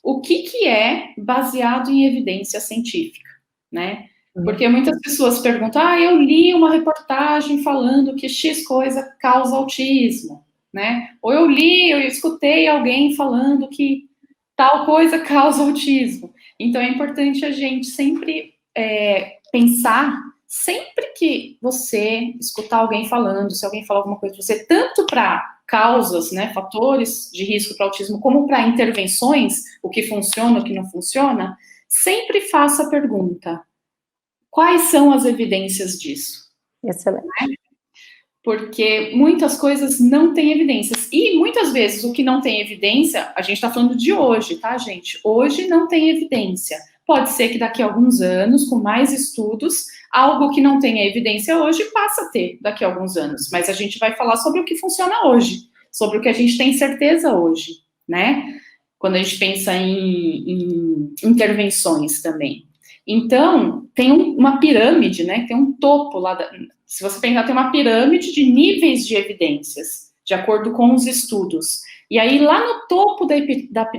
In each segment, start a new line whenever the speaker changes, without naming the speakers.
o que é baseado em evidência científica, né? Porque muitas pessoas perguntam, eu li uma reportagem falando que X coisa causa autismo, né? Ou eu escutei alguém falando que tal coisa causa autismo. Então, é importante a gente sempre pensar, sempre que você escutar alguém falando, se alguém falar alguma coisa para você, tanto para causas, né, fatores de risco para autismo, como para intervenções, o que funciona, o que não funciona, sempre faça a pergunta: quais são as evidências disso?
Excelente.
Porque muitas coisas não têm evidências. E muitas vezes o que não tem evidência, a gente está falando de hoje, tá, gente? Hoje não tem evidência. Pode ser que daqui a alguns anos, com mais estudos, algo que não tenha evidência hoje passa a ter daqui a alguns anos. Mas a gente vai falar sobre o que funciona hoje, sobre o que a gente tem certeza hoje, né? Quando a gente pensa em intervenções também. Então, tem uma pirâmide, né? Tem um topo lá. Se você pensar, tem uma pirâmide de níveis de evidências, de acordo com os estudos. E aí, lá no topo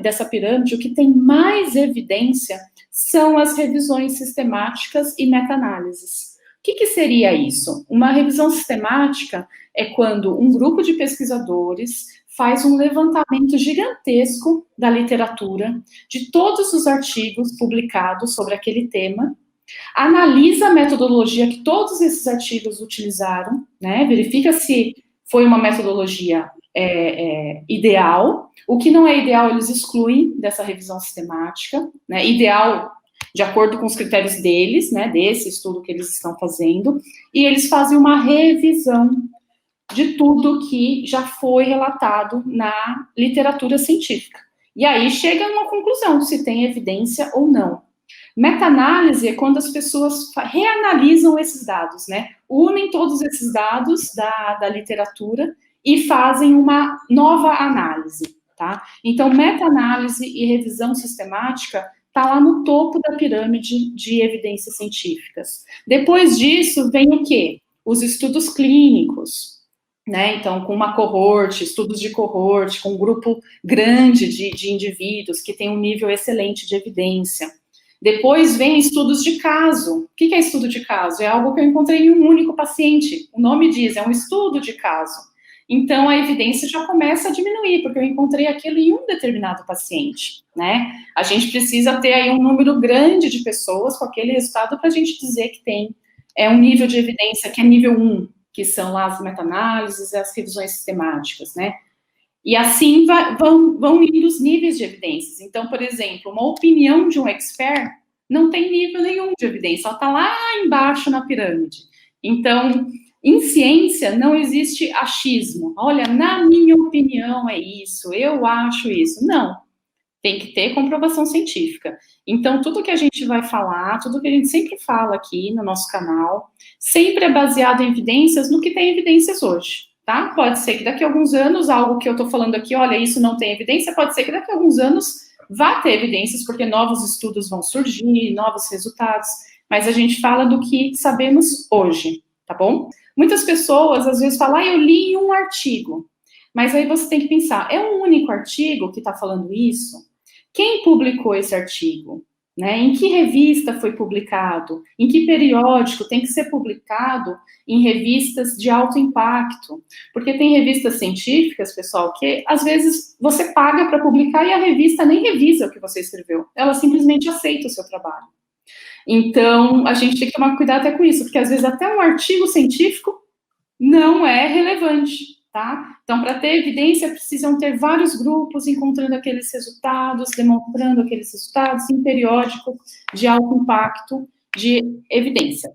dessa pirâmide, o que tem mais evidência são as revisões sistemáticas e meta-análises. O que seria isso? Uma revisão sistemática é quando um grupo de pesquisadores faz um levantamento gigantesco da literatura, de todos os artigos publicados sobre aquele tema, analisa a metodologia que todos esses artigos utilizaram, né, verifica se foi uma metodologia ideal. O que não é ideal, eles excluem dessa revisão sistemática, né, ideal de acordo com os critérios deles, né, desse estudo que eles estão fazendo, e eles fazem uma revisão de tudo que já foi relatado na literatura científica. E aí chega a uma conclusão, se tem evidência ou não. Meta-análise é quando as pessoas reanalisam esses dados, né? Unem todos esses dados da literatura e fazem uma nova análise, tá? Então, meta-análise e revisão sistemática está lá no topo da pirâmide de evidências científicas. Depois disso, vem o quê? Os estudos clínicos, né? Então, com uma cohorte, estudos de cohorte, com um grupo grande de indivíduos que tem um nível excelente de evidência. Depois vem estudos de caso. O que é estudo de caso? É algo que eu encontrei em um único paciente. O nome diz, é um estudo de caso. Então, a evidência já começa a diminuir, porque eu encontrei aquilo em um determinado paciente, né? A gente precisa ter aí um número grande de pessoas com aquele resultado para a gente dizer que tem um nível de evidência que é nível 1, que são lá as meta-análises e as revisões sistemáticas, né? E assim vão indo os níveis de evidências. Então, por exemplo, uma opinião de um expert não tem nível nenhum de evidência, ela está lá embaixo na pirâmide. Então, em ciência não existe achismo. Olha, na minha opinião é isso, eu acho isso. Não, tem que ter comprovação científica. Então, tudo que a gente vai falar, tudo que a gente sempre fala aqui no nosso canal, sempre é baseado em evidências no que tem evidências hoje. Tá? Pode ser que daqui a alguns anos, algo que eu estou falando aqui, olha, isso não tem evidência, pode ser que daqui a alguns anos vá ter evidências, porque novos estudos vão surgir, novos resultados, mas a gente fala do que sabemos hoje, tá bom? Muitas pessoas, às vezes, falam, eu li em um artigo, mas aí você tem que pensar, é um único artigo que está falando isso? Quem publicou esse artigo? Né? Em que revista foi publicado? Em que periódico? Tem que ser publicado em revistas de alto impacto. Porque tem revistas científicas, pessoal, que às vezes você paga para publicar e a revista nem revisa o que você escreveu. Ela simplesmente aceita o seu trabalho. Então, a gente tem que tomar cuidado até com isso, porque às vezes até um artigo científico não é relevante. Tá? Então, para ter evidência, precisam ter vários grupos encontrando aqueles resultados, demonstrando aqueles resultados em periódicos de alto impacto de evidência.